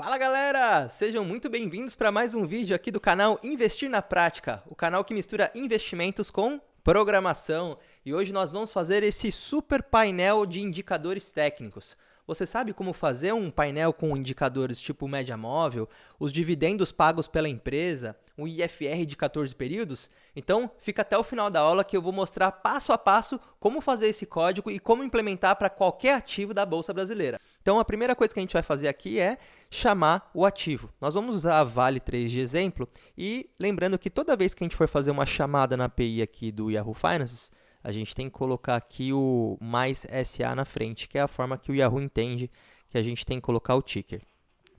Fala galera! Sejam muito bem-vindos para mais um vídeo aqui do canal Investir na Prática, o canal que mistura investimentos com programação. E hoje nós vamos fazer esse super painel de indicadores técnicos. Você sabe como fazer um painel com indicadores tipo média móvel, os dividendos pagos pela empresa, o IFR de 14 períodos? Então, fica até o final da aula que eu vou mostrar passo a passo como fazer esse código e como implementar para qualquer ativo da Bolsa Brasileira. Então, a primeira coisa que a gente vai fazer aqui é chamar o ativo. Nós vamos usar a Vale 3 de exemplo e lembrando que toda vez que a gente for fazer uma chamada na API aqui do Yahoo Finances, a gente tem que colocar aqui o mais SA na frente, que é a forma que o Yahoo entende que a gente tem que colocar o ticker.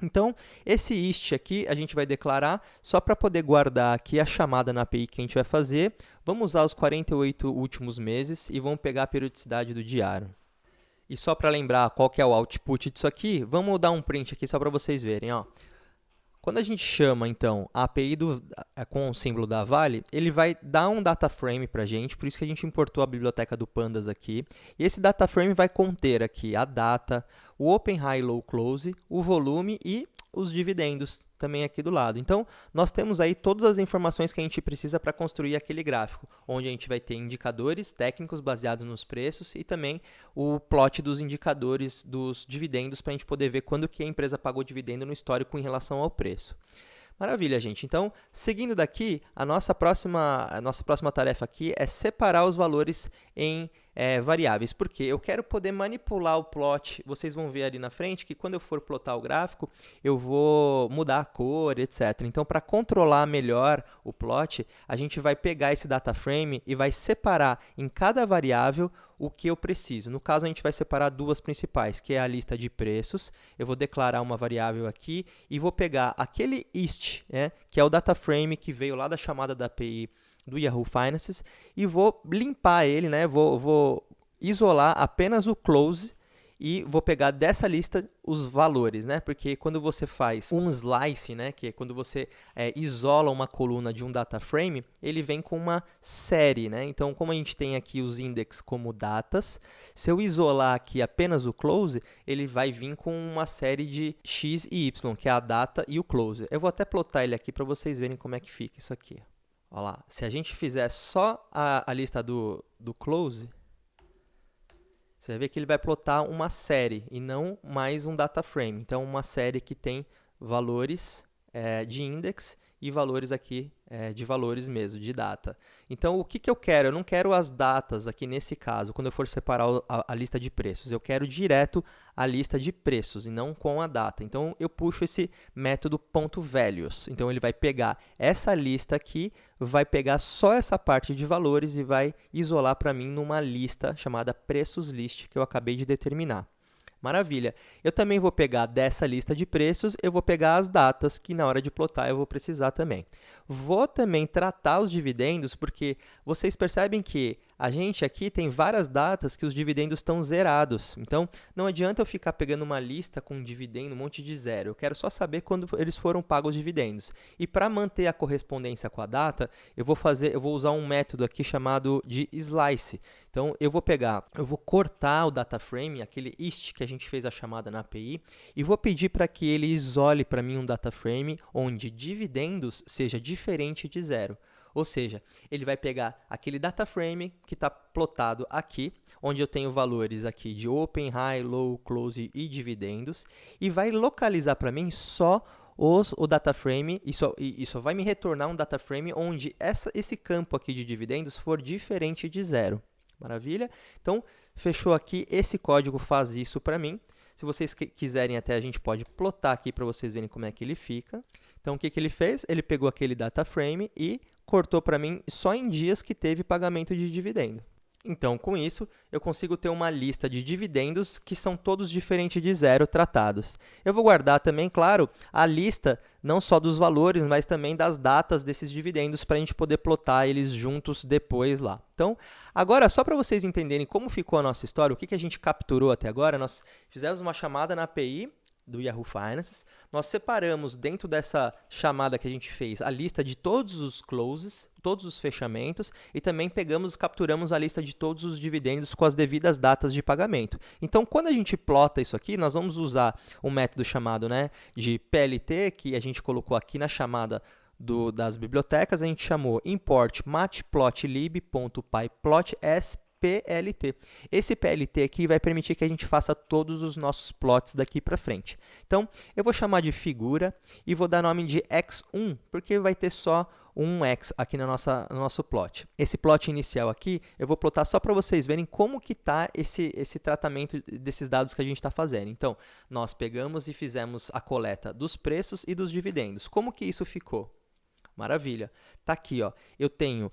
Então, esse ist aqui a gente vai declarar só para poder guardar aqui a chamada na API que a gente vai fazer. Vamos usar os 48 últimos meses e vamos pegar a periodicidade do diário. E só para lembrar qual que é o output disso aqui, vamos dar um print aqui só para vocês verem, ó. Quando a gente chama, então, a API com o símbolo da Vale, ele vai dar um data frame para a gente, por isso que a gente importou a biblioteca do Pandas aqui. E esse data frame vai conter aqui a data, o Open, High, Low, Close, o volume e os dividendos também aqui do lado. Então, nós temos aí todas as informações que a gente precisa para construir aquele gráfico, onde a gente vai ter indicadores técnicos baseados nos preços e também o plot dos indicadores dos dividendos para a gente poder ver quando que a empresa pagou dividendo no histórico em relação ao preço. Maravilha, gente. Então, seguindo daqui, a nossa próxima tarefa aqui é separar os valores em variáveis, porque eu quero poder manipular o plot. Vocês vão ver ali na frente que quando eu for plotar o gráfico, eu vou mudar a cor, etc. Então, para controlar melhor o plot, a gente vai pegar esse data frame e vai separar em cada variável o que eu preciso. No caso, a gente vai separar duas principais, que é a lista de preços. Eu vou declarar uma variável aqui e vou pegar aquele ist, que é o data frame que veio lá da chamada da API do Yahoo Finances, e vou limpar ele, vou isolar apenas o close e vou pegar dessa lista os valores, porque quando você faz um slice, que é quando você isola uma coluna de um data frame, ele vem com uma série, Então, como a gente tem aqui os index como datas, se eu isolar aqui apenas o close, ele vai vir com uma série de x e y, que é a data e o close. Eu vou até plotar ele aqui para vocês verem como é que fica isso aqui. Olha lá, se a gente fizer só a lista do close, você vai ver que ele vai plotar uma série e não mais um data frame. Então, uma série que tem valores de index e valores aqui de valores mesmo, de data. Então, o que eu quero? Eu não quero as datas aqui nesse caso, quando eu for separar a lista de preços. Eu quero direto a lista de preços e não com a data. Então, eu puxo esse método .values. Então, ele vai pegar essa lista aqui, vai pegar só essa parte de valores e vai isolar para mim numa lista chamada preços list que eu acabei de determinar. Maravilha. Eu também vou pegar dessa lista de preços, eu vou pegar as datas que na hora de plotar eu vou precisar também. Vou também tratar os dividendos, porque vocês percebem que a gente aqui tem várias datas que os dividendos estão zerados. Então, não adianta eu ficar pegando uma lista com dividendo, um monte de zero. Eu quero só saber quando eles foram pagos os dividendos. E para manter a correspondência com a data, eu vou usar um método aqui chamado de slice. Então, eu vou cortar o data frame, aquele ist que a gente fez a chamada na API, e vou pedir para que ele isole para mim um data frame onde dividendos seja diferente de zero. Ou seja, ele vai pegar aquele data frame que está plotado aqui, onde eu tenho valores aqui de Open, High, Low, Close e dividendos, e vai localizar para mim só o data frame, e só vai me retornar um data frame onde esse campo aqui de dividendos for diferente de zero. Maravilha? Então, fechou aqui, esse código faz isso para mim. Se vocês quiserem até, a gente pode plotar aqui para vocês verem como é que ele fica. Então, o que ele fez? Ele pegou aquele data frame e cortou para mim só em dias que teve pagamento de dividendo. Então, com isso, eu consigo ter uma lista de dividendos que são todos diferentes de zero tratados. Eu vou guardar também, claro, a lista não só dos valores, mas também das datas desses dividendos para a gente poder plotar eles juntos depois lá. Então, agora, só para vocês entenderem como ficou a nossa história, o que a gente capturou até agora, nós fizemos uma chamada na API do Yahoo Finances. Nós separamos dentro dessa chamada que a gente fez a lista de todos os closes, todos os fechamentos, e também capturamos a lista de todos os dividendos com as devidas datas de pagamento. Então, quando a gente plota isso aqui, nós vamos usar um método chamado, né, de PLT, que a gente colocou aqui na chamada das bibliotecas, a gente chamou import matplotlib.pyplot_splt. Esse PLT aqui vai permitir que a gente faça todos os nossos plots daqui para frente. Então, eu vou chamar de figura e vou dar nome de x1, porque vai ter só um x aqui no nosso plot. Esse plot inicial aqui, eu vou plotar só para vocês verem como que está esse tratamento desses dados que a gente está fazendo. Então, nós pegamos e fizemos a coleta dos preços e dos dividendos. Como que isso ficou? Maravilha. Está aqui, ó. Eu tenho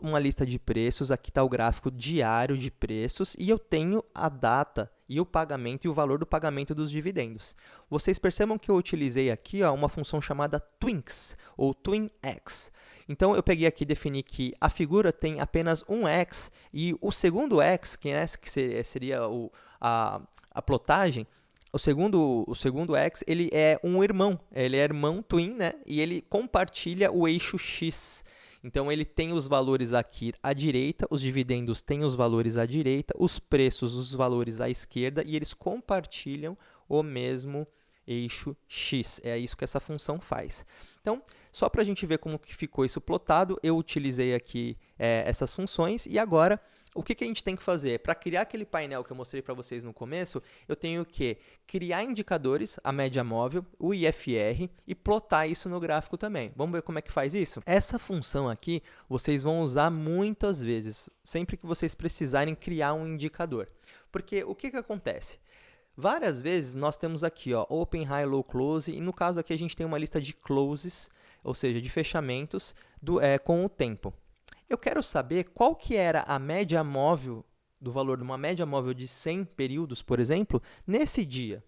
uma lista de preços, aqui está o gráfico diário de preços, e eu tenho a data e o pagamento e o valor do pagamento dos dividendos. Vocês percebam que eu utilizei aqui, ó, uma função chamada twinx, ou twinx. Então, eu peguei aqui e defini que a figura tem apenas um x, e o segundo x, que seria a plotagem, o segundo x, ele é um irmão, ele é irmão twin, né? E ele compartilha o eixo x. Então, ele tem os valores aqui à direita, os dividendos têm os valores à direita, os preços, os valores à esquerda, e eles compartilham o mesmo eixo x. É isso que essa função faz. Então, só para a gente ver como que ficou isso plotado, eu utilizei aqui essas funções, e agora o que a gente tem que fazer? Para criar aquele painel que eu mostrei para vocês no começo, eu tenho que criar indicadores, a média móvel, o IFR, e plotar isso no gráfico também. Vamos ver como é que faz isso? Essa função aqui, vocês vão usar muitas vezes, sempre que vocês precisarem criar um indicador. Porque o que acontece? Várias vezes nós temos aqui, ó, Open, High, Low, Close, e no caso aqui a gente tem uma lista de closes, ou seja, de fechamentos com o tempo. Eu quero saber qual que era a média móvel do valor de uma média móvel de 100 períodos, por exemplo, nesse dia.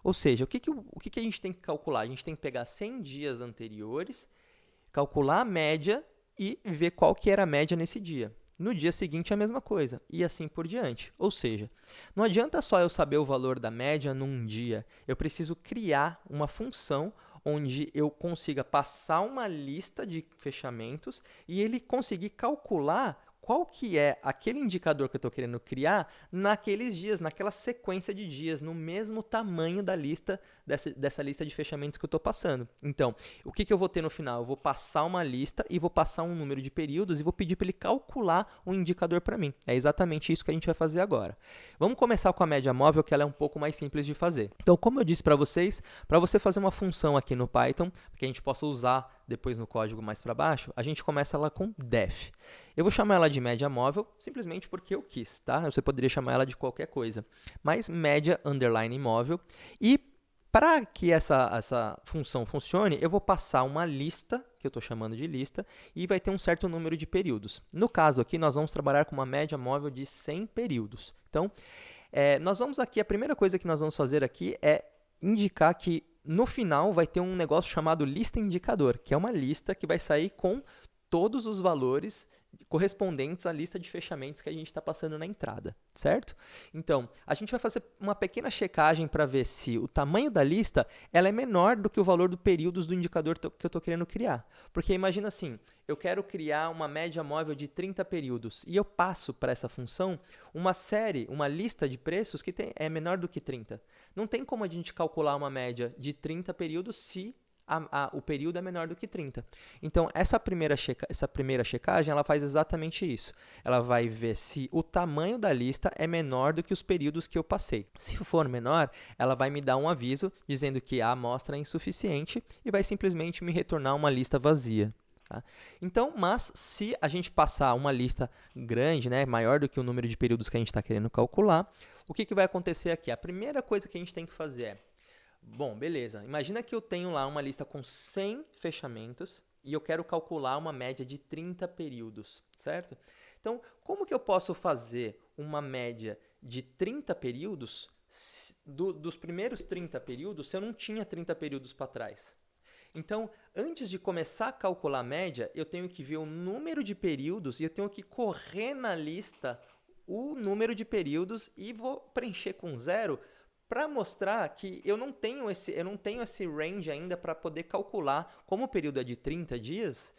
Ou seja, o que a gente tem que calcular? A gente tem que pegar 100 dias anteriores, calcular a média e ver qual que era a média nesse dia. No dia seguinte, a mesma coisa, e assim por diante. Ou seja, não adianta só eu saber o valor da média num dia, eu preciso criar uma função onde eu consiga passar uma lista de fechamentos e ele conseguir calcular qual que é aquele indicador que eu estou querendo criar naqueles dias, naquela sequência de dias, no mesmo tamanho da lista, dessa lista de fechamentos que eu estou passando. Então, o que eu vou ter no final? Eu vou passar uma lista e vou passar um número de períodos e vou pedir para ele calcular um indicador para mim. É exatamente isso que a gente vai fazer agora. Vamos começar com a média móvel, que ela é um pouco mais simples de fazer. Então, como eu disse para vocês, para você fazer uma função aqui no Python, que a gente possa usar depois no código mais para baixo, a gente começa ela com def. Eu vou chamar ela de média móvel simplesmente porque eu quis, tá? Você poderia chamar ela de qualquer coisa, mas média underline móvel. E para que essa função funcione, eu vou passar uma lista, que eu estou chamando de lista, e vai ter um certo número de períodos. No caso aqui, nós vamos trabalhar com uma média móvel de 100 períodos. Então, nós vamos aqui, a primeira coisa que nós vamos fazer aqui é indicar que no final vai ter um negócio chamado lista indicador, que é uma lista que vai sair com todos os valores correspondentes à lista de fechamentos que a gente está passando na entrada, certo? Então, a gente vai fazer uma pequena checagem para ver se o tamanho da lista ela é menor do que o valor do períodos do indicador que eu estou querendo criar. Porque imagina assim, eu quero criar uma média móvel de 30 períodos e eu passo para essa função uma lista de preços que é menor do que 30. Não tem como a gente calcular uma média de 30 períodos se o período é menor do que 30. Então, essa primeira checagem, ela faz exatamente isso. Ela vai ver se o tamanho da lista é menor do que os períodos que eu passei. Se for menor, ela vai me dar um aviso dizendo que a amostra é insuficiente e vai simplesmente me retornar uma lista vazia. Tá? Então, mas se a gente passar uma lista grande, né, maior do que o número de períodos que a gente está querendo calcular, o que vai acontecer aqui? A primeira coisa que a gente tem que fazer é, bom, beleza, imagina que eu tenho lá uma lista com 100 fechamentos e eu quero calcular uma média de 30 períodos, certo? Então, como que eu posso fazer uma média de 30 períodos dos primeiros 30 períodos se eu não tinha 30 períodos para trás? Então, antes de começar a calcular a média, eu tenho que ver o número de períodos e eu tenho que correr na lista o número de períodos e vou preencher com 0 para mostrar que eu não tenho esse range ainda para poder calcular, como o período é de 30 dias,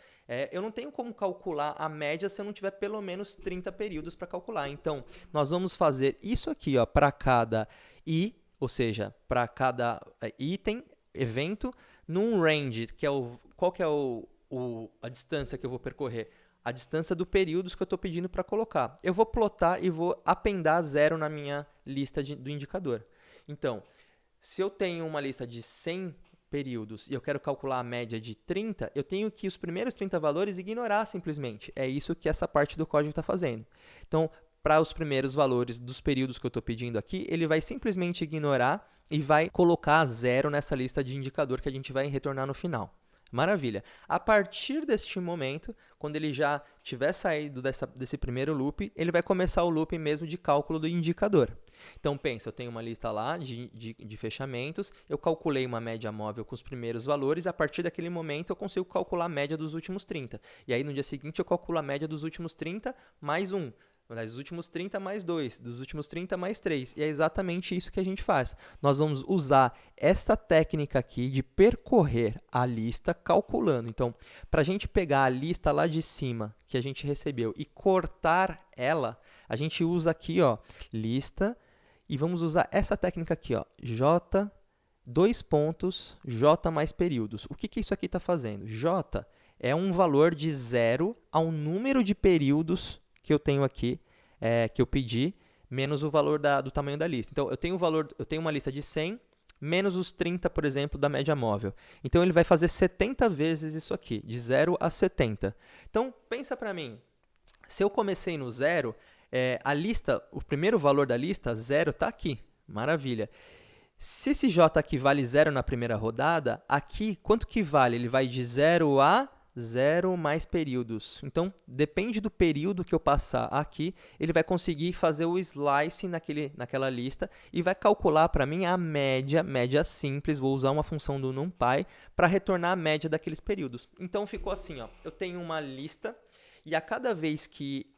eu não tenho como calcular a média se eu não tiver pelo menos 30 períodos para calcular. Então, nós vamos fazer isso aqui para cada ou seja, para cada item, evento, num range, que é qual que é a distância que eu vou percorrer? A distância do períodos que eu estou pedindo para colocar. Eu vou plotar e vou apendar 0 na minha lista do indicador. Então, se eu tenho uma lista de 100 períodos e eu quero calcular a média de 30, eu tenho que os primeiros 30 valores ignorar simplesmente. É isso que essa parte do código está fazendo. Então, para os primeiros valores dos períodos que eu estou pedindo aqui, ele vai simplesmente ignorar e vai colocar 0 nessa lista de indicador que a gente vai retornar no final. Maravilha. A partir deste momento, quando ele já tiver saído desse primeiro loop, ele vai começar o loop mesmo de cálculo do indicador. Então, pensa, eu tenho uma lista lá de fechamentos, eu calculei uma média móvel com os primeiros valores, a partir daquele momento eu consigo calcular a média dos últimos 30. E aí, no dia seguinte, eu calculo a média dos últimos 30 mais 1. Dos últimos 30 mais 2, dos últimos 30 mais 3. E é exatamente isso que a gente faz. Nós vamos usar esta técnica aqui de percorrer a lista calculando. Então, para a gente pegar a lista lá de cima que a gente recebeu e cortar ela, a gente usa aqui, lista, e vamos usar essa técnica aqui, J, dois pontos, J mais períodos. O que isso aqui está fazendo? J é um valor de 0 ao número de períodos que eu tenho aqui, que eu pedi, menos o valor do tamanho da lista. Então, eu tenho uma lista de 100, menos os 30, por exemplo, da média móvel. Então, ele vai fazer 70 vezes isso aqui, de 0 a 70. Então, pensa para mim, se eu comecei no 0, a lista, o primeiro valor da lista, 0, está aqui. Maravilha. Se esse J aqui vale 0 na primeira rodada, aqui, quanto que vale? Ele vai de 0 a 0 mais períodos. Então, depende do período que eu passar aqui, ele vai conseguir fazer o slice naquela lista e vai calcular para mim a média simples. Vou usar uma função do NumPy para retornar a média daqueles períodos. Então, ficou assim, eu tenho uma lista e a cada vez que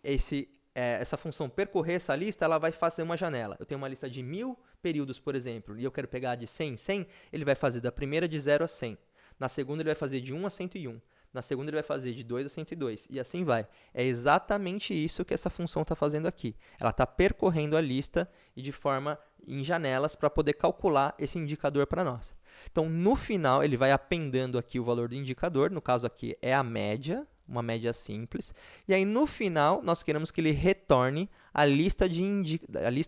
essa função percorrer essa lista, ela vai fazer uma janela. Eu tenho uma lista de 1000 períodos, por exemplo, e eu quero pegar de 100 em 100, ele vai fazer da primeira de 0 a 100. Na segunda, ele vai fazer de 1 a 101. Na segunda, ele vai fazer de 2 a 102, e assim vai. É exatamente isso que essa função está fazendo aqui. Ela está percorrendo a lista e de forma em janelas para poder calcular esse indicador para nós. Então, no final, ele vai apendando aqui o valor do indicador, no caso aqui é a média, uma média simples. E aí, no final, nós queremos que ele retorne a lista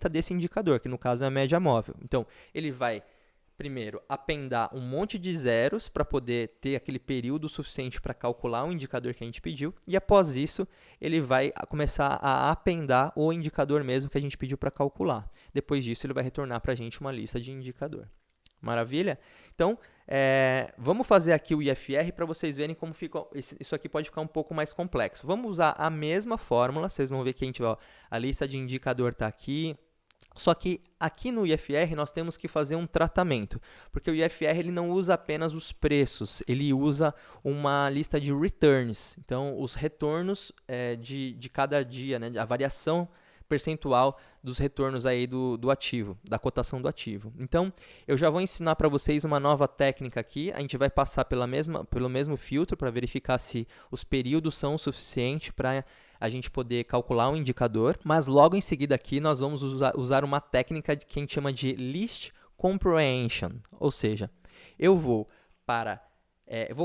desse indicador, que no caso é a média móvel. Então, ele vai primeiro, apendar um monte de zeros para poder ter aquele período suficiente para calcular o indicador que a gente pediu. E após isso, ele vai começar a apendar o indicador mesmo que a gente pediu para calcular. Depois disso, ele vai retornar para a gente uma lista de indicador. Maravilha? Então, vamos fazer aqui o IFR para vocês verem como fica. Isso aqui pode ficar um pouco mais complexo. Vamos usar a mesma fórmula. Vocês vão ver que a lista de indicador está aqui. Só que aqui no IFR nós temos que fazer um tratamento, porque o IFR ele não usa apenas os preços, ele usa uma lista de returns. Então, os retornos de cada dia, né, a variação percentual dos retornos aí do ativo, da cotação do ativo. Então, eu já vou ensinar para vocês uma nova técnica aqui. A gente vai passar pelo mesmo filtro para verificar se os períodos são o suficiente para a gente poder calcular um indicador. Mas logo em seguida aqui nós vamos usar uma técnica que a gente chama de List Comprehension. Ou seja, eu vou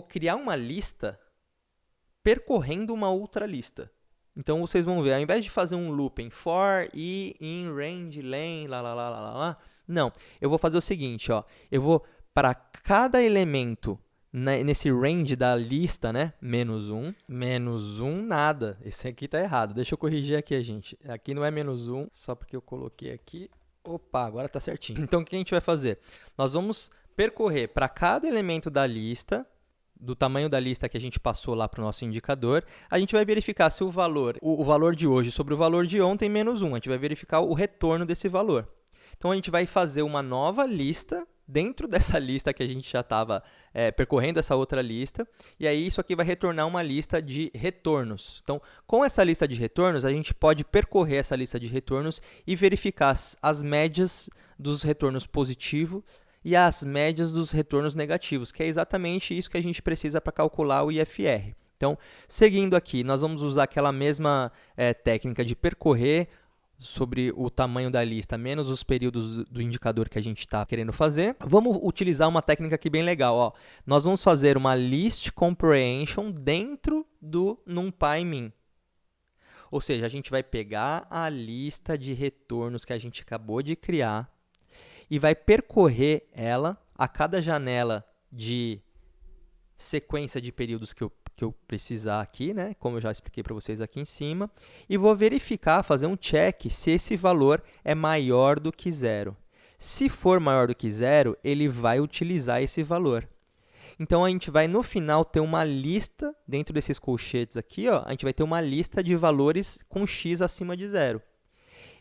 criar uma lista percorrendo uma outra lista. Então, vocês vão ver, ao invés de fazer um looping for, i, in, range, len, não, eu vou fazer o seguinte, eu vou, para cada elemento nesse range da lista, né, menos um, nada, esse aqui está errado, deixa eu corrigir aqui, gente, aqui não é menos 1, só porque eu coloquei aqui, opa, agora está certinho. Então, o que a gente vai fazer? Nós vamos percorrer para cada elemento da lista, do tamanho da lista que a gente passou lá para o nosso indicador, a gente vai verificar se o valor de hoje sobre o valor de ontem menos 1. A gente vai verificar o retorno desse valor. Então, a gente vai fazer uma nova lista dentro dessa lista que a gente já estava percorrendo essa outra lista, e aí isso aqui vai retornar uma lista de retornos. Então, com essa lista de retornos, a gente pode percorrer essa lista de retornos e verificar as médias dos retornos positivos e as médias dos retornos negativos, que é exatamente isso que a gente precisa para calcular o IFR. Então, seguindo aqui, nós vamos usar aquela mesma técnica de percorrer sobre o tamanho da lista, menos os períodos do indicador que a gente está querendo fazer. Vamos utilizar uma técnica aqui bem legal. Ó. Nós vamos fazer uma list comprehension dentro do NumPy-Min. Ou seja, a gente vai pegar a lista de retornos que a gente acabou de criar e vai percorrer ela a cada janela de sequência de períodos que eu precisar aqui, né? Como eu já expliquei para vocês aqui em cima, e vou verificar, fazer um check se esse valor é maior do que 0. Se for maior do que 0, ele vai utilizar esse valor. Então, a gente vai, no final, ter uma lista, dentro desses colchetes aqui, ó, a gente vai ter uma lista de valores com x acima de 0.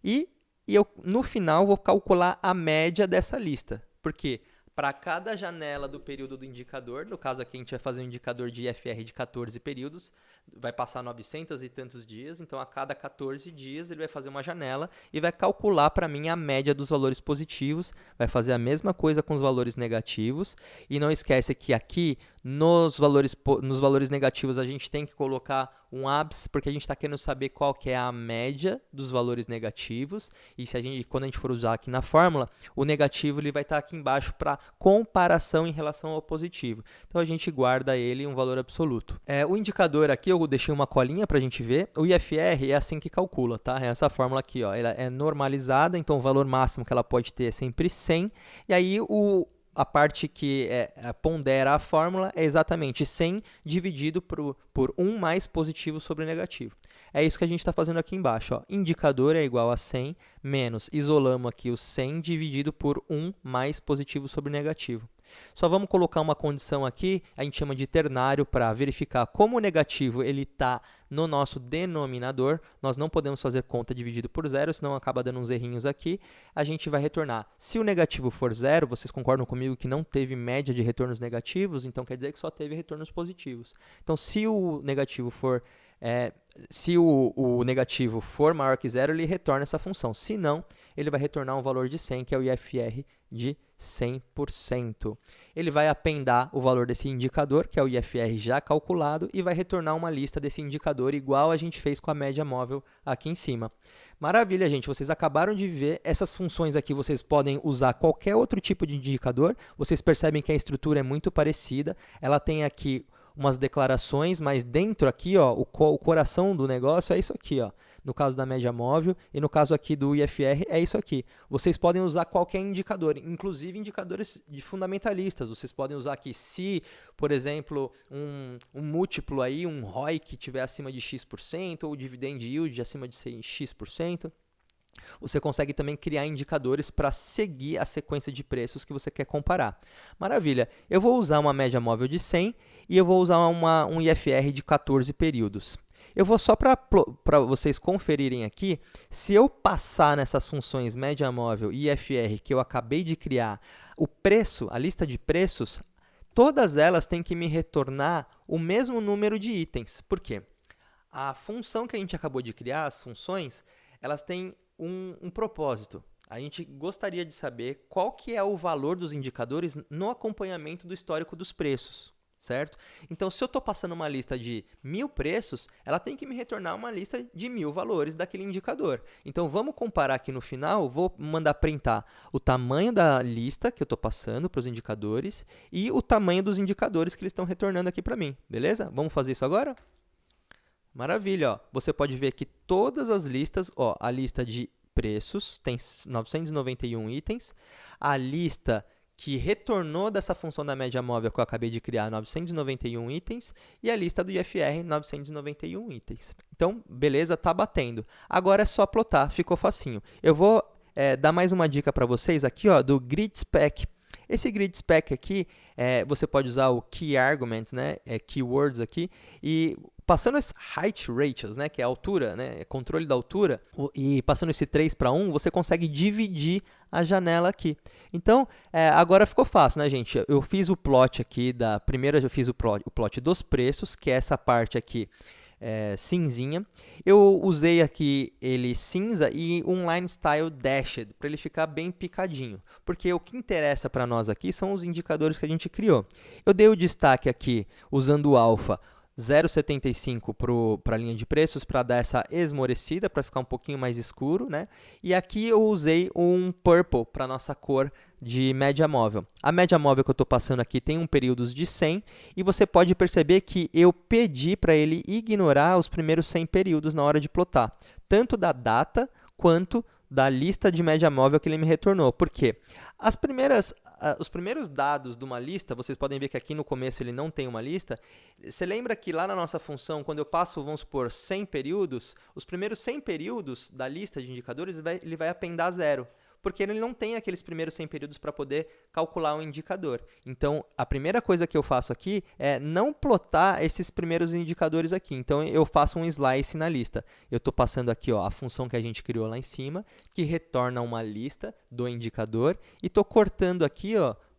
E eu, no final, vou calcular a média dessa lista. Por quê? Para cada janela do período do indicador, no caso aqui a gente vai fazer um indicador de IFR de 14 períodos, vai passar 900 e tantos dias, então a cada 14 dias ele vai fazer uma janela e vai calcular para mim a média dos valores positivos, vai fazer a mesma coisa com os valores negativos, e não esquece que aqui nos valores negativos a gente tem que colocar um ABS, porque a gente está querendo saber qual que é a média dos valores negativos, e quando a gente for usar aqui na fórmula, o negativo ele vai estar aqui embaixo para comparação em relação ao positivo. Então, a gente guarda ele um valor absoluto. O indicador aqui, eu deixei uma colinha para a gente ver. O IFR é assim que calcula, tá? É essa fórmula aqui, ó. Ela é normalizada, então o valor máximo que ela pode ter é sempre 100. E aí, a parte que pondera a fórmula é exatamente 100 dividido por 1 mais positivo sobre negativo. É isso que a gente está fazendo aqui embaixo. Ó. Indicador é igual a 100 menos, isolamos aqui o 100 dividido por 1 mais positivo sobre negativo. Só vamos colocar uma condição aqui, a gente chama de ternário, para verificar como o negativo está no nosso denominador. Nós não podemos fazer conta dividido por 0, senão acaba dando uns errinhos aqui. A gente vai retornar. Se o negativo for 0, vocês concordam comigo que não teve média de retornos negativos, então quer dizer que só teve retornos positivos. Então, se o negativo for maior que 0, ele retorna essa função. Se não, ele vai retornar um valor de 100, que é o IFR de 100%. Ele vai apendar o valor desse indicador, que é o IFR já calculado, e vai retornar uma lista desse indicador igual a gente fez com a média móvel aqui em cima. Maravilha, gente. Vocês acabaram de ver essas funções aqui. Vocês podem usar qualquer outro tipo de indicador. Vocês percebem que a estrutura é muito parecida. Ela tem aqui umas declarações, mas dentro aqui, ó, o coração do negócio é isso aqui, ó. No caso da média móvel e no caso aqui do IFR é isso aqui. Vocês podem usar qualquer indicador, inclusive indicadores de fundamentalistas. Vocês podem usar aqui se, por exemplo, um múltiplo aí, um ROI que tiver acima de X% ou dividend yield acima de X%. Você consegue também criar indicadores para seguir a sequência de preços que você quer comparar. Maravilha! Eu vou usar uma média móvel de 100 e eu vou usar um IFR de 14 períodos. Eu vou só para vocês conferirem aqui, se eu passar nessas funções média móvel e IFR que eu acabei de criar, o preço, a lista de preços, todas elas têm que me retornar o mesmo número de itens. Por quê? A função que a gente acabou de criar, as funções, elas têm um propósito. A gente gostaria de saber qual que é o valor dos indicadores no acompanhamento do histórico dos preços, certo? Então, se eu estou passando uma lista de 1000 preços, ela tem que me retornar uma lista de 1000 valores daquele indicador. Então, vamos comparar aqui no final, vou mandar printar o tamanho da lista que eu estou passando para os indicadores e o tamanho dos indicadores que eles estão retornando aqui para mim, beleza? Vamos fazer isso agora? Maravilha, ó. Você pode ver que todas as listas, ó, a lista de preços tem 991 itens, a lista que retornou dessa função da média móvel que eu acabei de criar, 991 itens, e a lista do IFR, 991 itens. Então, beleza, tá batendo. Agora é só plotar, ficou facinho. Eu vou dar mais uma dica para vocês aqui, ó, do Grid Spec. Esse Grid Spec aqui, você pode usar o Key Arguments, né, keywords aqui, e passando esse height ratios, né, que é a altura, né, controle da altura, e passando esse 3:1, você consegue dividir a janela aqui. Então, agora ficou fácil, né, gente? Eu fiz o plot aqui primeiro eu fiz o plot dos preços, que é essa parte aqui cinzinha. Eu usei aqui ele cinza e um line style dashed, para ele ficar bem picadinho, porque o que interessa para nós aqui são os indicadores que a gente criou. Eu dei o destaque aqui usando o alpha 0,75 para a linha de preços, para dar essa esmorecida, para ficar um pouquinho mais escuro, né? E aqui eu usei um purple para a nossa cor de média móvel. A média móvel que eu estou passando aqui tem períodos de 100, e você pode perceber que eu pedi para ele ignorar os primeiros 100 períodos na hora de plotar, tanto da data quanto da lista de média móvel que ele me retornou. Por quê? Os primeiros dados de uma lista, vocês podem ver que aqui no começo ele não tem uma lista. Você lembra que lá na nossa função, quando eu passo, vamos supor, 100 períodos, os primeiros 100 períodos da lista de indicadores, ele vai apendar 0. Porque ele não tem aqueles primeiros 100 períodos para poder calcular um indicador. Então, a primeira coisa que eu faço aqui é não plotar esses primeiros indicadores aqui. Então, eu faço um slice na lista. Eu estou passando aqui a função que a gente criou lá em cima, que retorna uma lista do indicador, e estou cortando aqui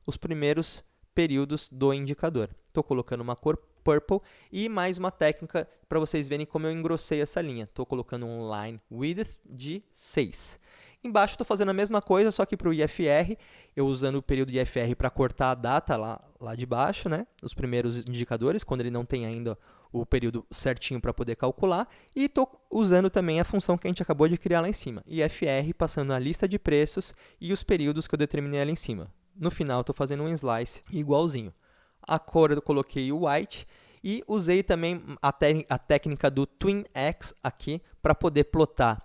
os primeiros períodos do indicador. Estou colocando uma cor purple e mais uma técnica para vocês verem como eu engrossei essa linha. Estou colocando um line width de 6. Embaixo estou fazendo a mesma coisa, só que para o IFR, eu usando o período de IFR para cortar a data lá de baixo, né? Os primeiros indicadores, quando ele não tem ainda o período certinho para poder calcular. E estou usando também a função que a gente acabou de criar lá em cima, IFR, passando a lista de preços e os períodos que eu determinei ali em cima. No final, estou fazendo um slice igualzinho. A cor eu coloquei o white e usei também a técnica do Twin X aqui para poder plotar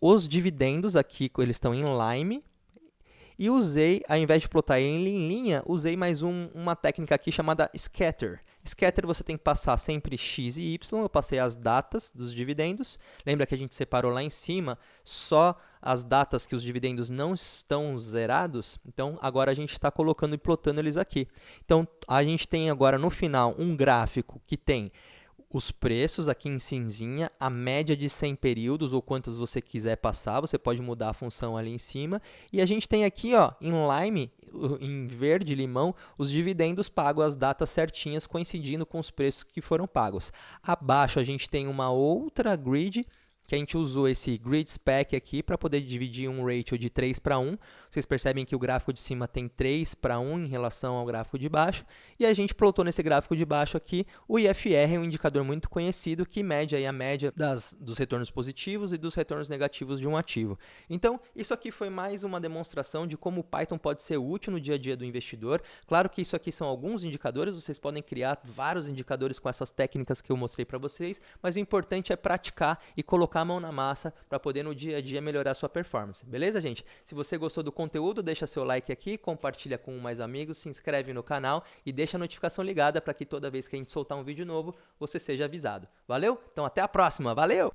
os dividendos aqui, eles estão em line, e usei, ao invés de plotar ele em linha, usei mais uma técnica aqui chamada scatter. Scatter você tem que passar sempre x e y, eu passei as datas dos dividendos. Lembra que a gente separou lá em cima só as datas que os dividendos não estão zerados? Então, agora a gente está colocando e plotando eles aqui. Então, a gente tem agora no final um gráfico que tem os preços aqui em cinzinha, a média de 100 períodos, ou quantos você quiser passar, você pode mudar a função ali em cima. E a gente tem aqui, em lime, em verde, limão, os dividendos pagos, as datas certinhas, coincidindo com os preços que foram pagos. Abaixo a gente tem uma outra grid, que a gente usou esse grid spec aqui para poder dividir um ratio de 3:1. Vocês percebem que o gráfico de cima tem 3:1 em relação ao gráfico de baixo. E a gente plotou nesse gráfico de baixo aqui o IFR, um indicador muito conhecido que mede aí a média dos retornos positivos e dos retornos negativos de um ativo. Então, isso aqui foi mais uma demonstração de como o Python pode ser útil no dia a dia do investidor. Claro que isso aqui são alguns indicadores, vocês podem criar vários indicadores com essas técnicas que eu mostrei para vocês, mas o importante é praticar e colocar a mão na massa para poder no dia a dia melhorar a sua performance. Beleza, gente? Se você gostou do conteúdo, deixa seu like aqui, compartilha com mais amigos, se inscreve no canal e deixa a notificação ligada para que toda vez que a gente soltar um vídeo novo, você seja avisado. Valeu? Então até a próxima. Valeu!